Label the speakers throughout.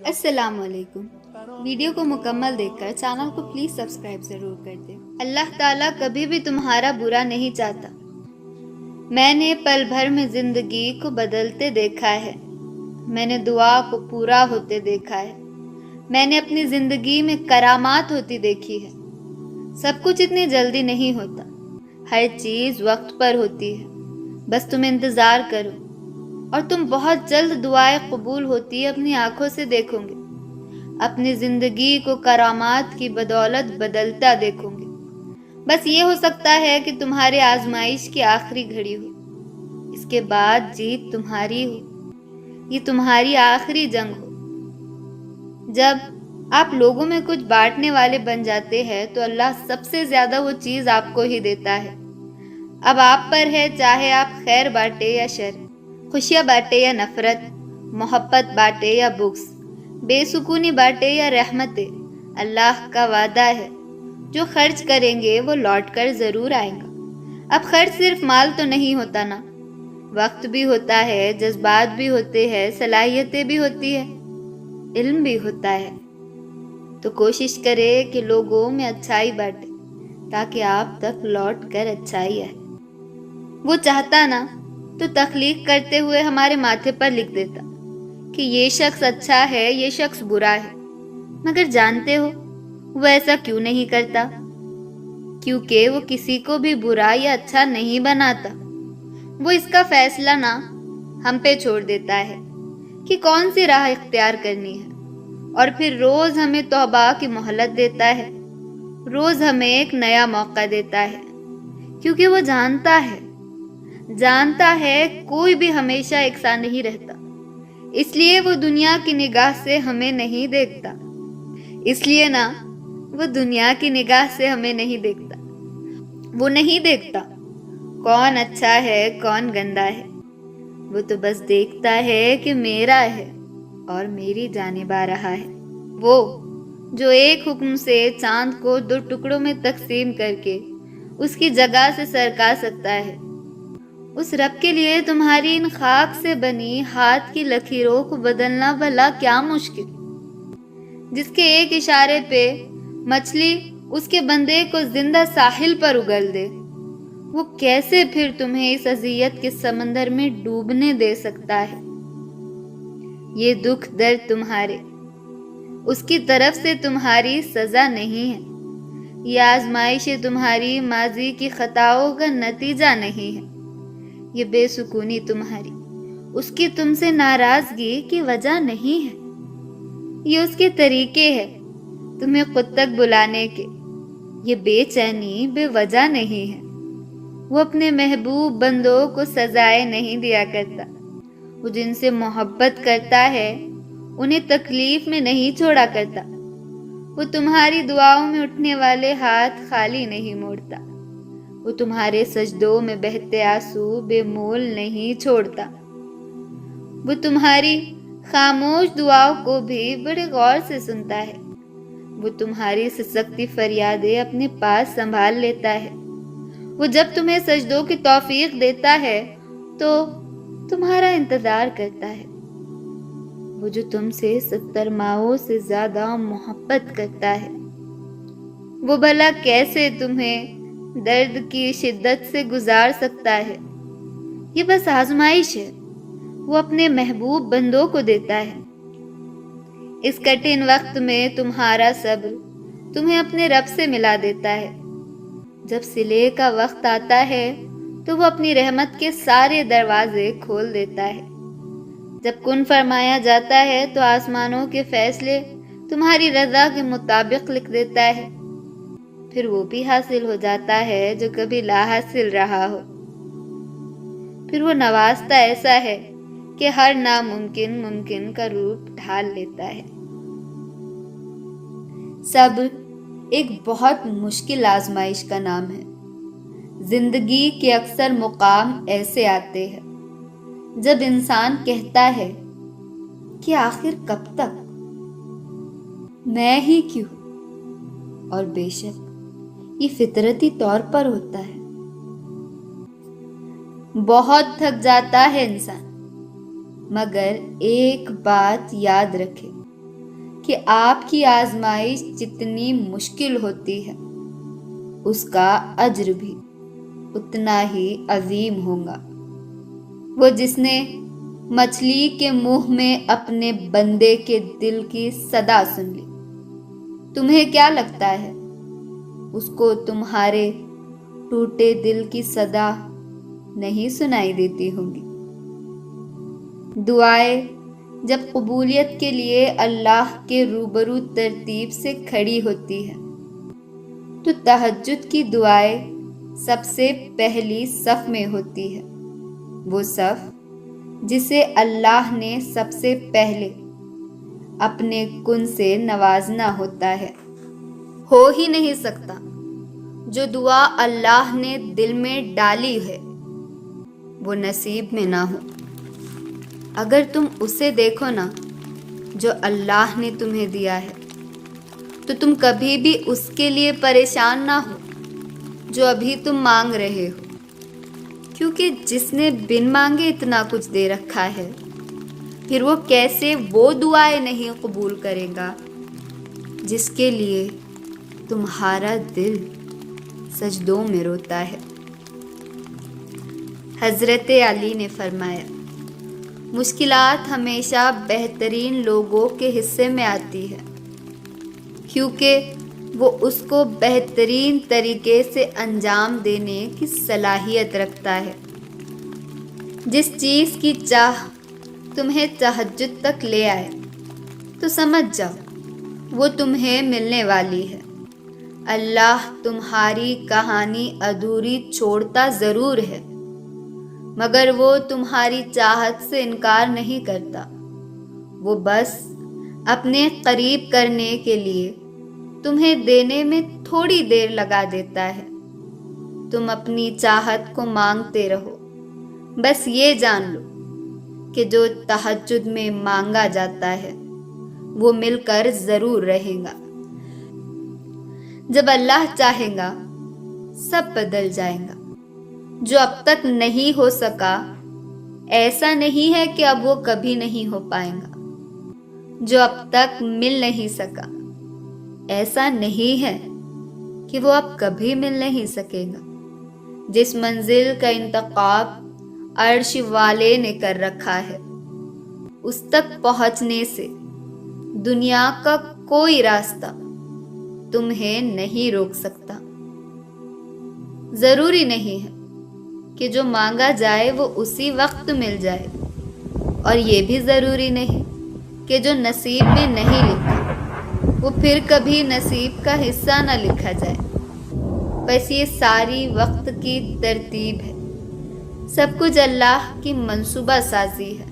Speaker 1: السلام علیکم۔ ویڈیو کو مکمل دیکھ کر چینل کو پلیز سبسکرائب ضرور کر دیں۔ اللہ تعالیٰ کبھی بھی تمہارا برا نہیں چاہتا۔ میں نے پل بھر میں زندگی کو بدلتے دیکھا ہے، میں نے دعا کو پورا ہوتے دیکھا ہے، میں نے اپنی زندگی میں کرامات ہوتی دیکھی ہے۔ سب کچھ اتنی جلدی نہیں ہوتا، ہر چیز وقت پر ہوتی ہے، بس تم انتظار کرو اور تم بہت جلد دعائیں قبول ہوتی اپنی آنکھوں سے دیکھو گے، اپنی زندگی کو کرامات کی بدولت بدلتا دیکھو گے۔ بس یہ ہو سکتا ہے کہ تمہارے آزمائش کی آخری گھڑی ہو، اس کے بعد جیت تمہاری ہو، یہ تمہاری آخری جنگ ہو۔ جب آپ لوگوں میں کچھ بانٹنے والے بن جاتے ہیں تو اللہ سب سے زیادہ وہ چیز آپ کو ہی دیتا ہے۔ اب آپ پر ہے، چاہے آپ خیر بانٹے یا شر، خوشیاں بانٹے یا نفرت، محبت بانٹے یا بغض، بے سکونی بانٹے یا رحمتیں۔ اللہ کا وعدہ ہے جو خرچ کریں گے وہ لوٹ کر ضرور آئے گا۔ اب خرچ صرف مال تو نہیں ہوتا نا، وقت بھی ہوتا ہے، جذبات بھی ہوتے ہیں، صلاحیتیں بھی ہوتی ہے، علم بھی ہوتا ہے۔ تو کوشش کرے کہ لوگوں میں اچھائی بانٹے تاکہ آپ تک لوٹ کر اچھائی آئے۔ وہ چاہتا نا تو تخلیق کرتے ہوئے ہمارے ماتھے پر لکھ دیتا کہ یہ شخص اچھا ہے، یہ شخص برا ہے، مگر جانتے ہو وہ ایسا کیوں نہیں کرتا؟ کیونکہ وہ کسی کو بھی برا یا اچھا نہیں بناتا۔ وہ اس کا فیصلہ نا ہم پہ چھوڑ دیتا ہے کہ کون سی راہ اختیار کرنی ہے، اور پھر روز ہمیں توبہ کی مہلت دیتا ہے، روز ہمیں ایک نیا موقع دیتا ہے، کیونکہ وہ جانتا ہے کوئی بھی ہمیشہ یکساں نہیں رہتا۔ اس لیے وہ دنیا کی نگاہ سے ہمیں نہیں دیکھتا، وہ دنیا کی نگاہ سے ہمیں نہیں دیکھتا۔ وہ نہیں دیکھتا کون اچھا ہے کون گندا ہے، وہ تو بس دیکھتا ہے کہ میرا ہے اور میری جانب آ رہا ہے۔ وہ جو ایک حکم سے چاند کو 2 ٹکڑوں میں تقسیم کر کے اس کی جگہ سے سرکا سکتا ہے، اس رب کے لیے تمہاری ان خاک سے بنی ہاتھ کی لکیروں کو بدلنا بھلا کیا مشکل، جس کے ایک اشارے پہ مچھلی اس کے بندے کو زندہ ساحل پر اگل دے، وہ کیسے پھر تمہیں اس اذیت کے سمندر میں ڈوبنے دے سکتا ہے؟ یہ دکھ درد تمہارے، اس کی طرف سے تمہاری سزا نہیں ہے، یہ آزمائش تمہاری ماضی کی خطاؤں کا نتیجہ نہیں ہے، یہ بے سکونی تمہاری اس کی تم سے ناراضگی کی وجہ نہیں ہے، یہ اس کے طریقے ہے تمہیں خود تک بلانے کے، یہ بے چینی بے وجہ نہیں ہے۔ وہ اپنے محبوب بندوں کو سزائیں نہیں دیا کرتا، وہ جن سے محبت کرتا ہے انہیں تکلیف میں نہیں چھوڑا کرتا، وہ تمہاری دعاؤں میں اٹھنے والے ہاتھ خالی نہیں موڑتا، وہ تمہارے سجدوں میں بہتے آنسو بے مول نہیں چھوڑتا، وہ تمہاری خاموش دعاؤں کو بھی بڑے غور سے سنتا ہے، وہ تمہاری سسکتی فریادیں اپنے پاس سنبھال لیتا ہے، وہ جب تمہیں سجدوں کی توفیق دیتا ہے تو تمہارا انتظار کرتا ہے، وہ جو تم سے 70 ماہوں سے زیادہ محبت کرتا ہے، وہ بھلا کیسے تمہیں درد کی شدت سے گزار سکتا ہے؟ یہ بس آزمائش ہے، وہ اپنے محبوب بندوں کو دیتا ہے۔ اس کٹھن وقت میں تمہارا صبر تمہیں اپنے رب سے ملا دیتا ہے۔ جب صلح کا وقت آتا ہے تو وہ اپنی رحمت کے سارے دروازے کھول دیتا ہے۔ جب کن فرمایا جاتا ہے تو آسمانوں کے فیصلے تمہاری رضا کے مطابق لکھ دیتا ہے، پھر وہ بھی حاصل ہو جاتا ہے جو کبھی لا حاصل رہا ہو، پھر وہ نوازتا ایسا ہے کہ ہر ناممکن ممکن کا روپ ڈھال لیتا ہے۔ صبر ایک بہت مشکل آزمائش کا نام ہے۔ زندگی کے اکثر مقام ایسے آتے ہیں جب انسان کہتا ہے کہ آخر کب تک، میں ہی کیوں، اور بے شک یہ فطرتی طور پر ہوتا ہے۔ بہت تھک جاتا ہے انسان، مگر ایک بات یاد رکھے، کہ آپ کی آزمائش جتنی مشکل ہوتی ہے اس کا اجر بھی اتنا ہی عظیم ہوگا۔ وہ جس نے مچھلی کے منہ میں اپنے بندے کے دل کی صدا سن لی، تمہیں کیا لگتا ہے اس کو تمہارے ٹوٹے دل کی صدا نہیں سنائی دیتی ہوں گی؟ دعائیں جب قبولیت کے لیے اللہ کے روبرو ترتیب سے کھڑی ہوتی ہے تو تہجد کی دعائیں سب سے پہلی صف میں ہوتی ہے، وہ صف جسے اللہ نے سب سے پہلے اپنے کن سے نوازنا ہوتا ہے۔ ہو ہی نہیں سکتا جو دعا اللہ نے دل میں ڈالی ہے وہ نصیب میں نہ ہو۔ اگر تم اسے دیکھو نا جو اللہ نے تمہیں دیا ہے تو تم کبھی بھی اس کے لیے پریشان نہ ہو جو ابھی تم مانگ رہے ہو، کیونکہ جس نے بن مانگے اتنا کچھ دے رکھا ہے پھر وہ کیسے وہ دعائیں نہیں قبول کرے گا جس کے لیے تمہارا دل سجدوں میں روتا ہے۔ حضرت علی نے فرمایا، مشکلات ہمیشہ بہترین لوگوں کے حصے میں آتی ہے، کیونکہ وہ اس کو بہترین طریقے سے انجام دینے کی صلاحیت رکھتا ہے۔ جس چیز کی چاہ تمہیں تہجد تک لے آئے تو سمجھ جاؤ وہ تمہیں ملنے والی ہے۔ اللہ تمہاری کہانی ادھوری چھوڑتا ضرور ہے، مگر وہ تمہاری چاہت سے انکار نہیں کرتا، وہ بس اپنے قریب کرنے کے لیے تمہیں دینے میں تھوڑی دیر لگا دیتا ہے۔ تم اپنی چاہت کو مانگتے رہو، بس یہ جان لو کہ جو تہجد میں مانگا جاتا ہے وہ مل کر ضرور رہے گا۔ جب اللہ چاہے گا سب بدل جائے گا۔ جو اب تک نہیں ہو سکا ایسا نہیں ہے کہ اب وہ کبھی نہیں ہو پائے گا، جو اب تک مل نہیں سکا ایسا نہیں ہے کہ وہ اب کبھی مل نہیں سکے گا۔ جس منزل کا انتخاب عرش والے نے کر رکھا ہے اس تک پہنچنے سے دنیا کا کوئی راستہ تمہیں نہیں روک سکتا۔ ضروری نہیں ہے کہ جو مانگا جائے وہ اسی وقت مل جائے، اور یہ بھی ضروری نہیں کہ جو نصیب میں نہیں لکھا وہ پھر کبھی نصیب کا حصہ نہ لکھا جائے۔ بس یہ ساری وقت کی ترتیب ہے، سب کچھ اللہ کی منصوبہ سازی ہے،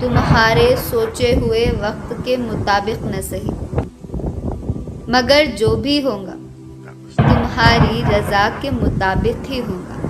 Speaker 1: تمہارے سوچے ہوئے وقت کے مطابق نہ صحیح، مگر جو بھی ہوگا تمہاری رضا کے مطابق ہی ہوگا۔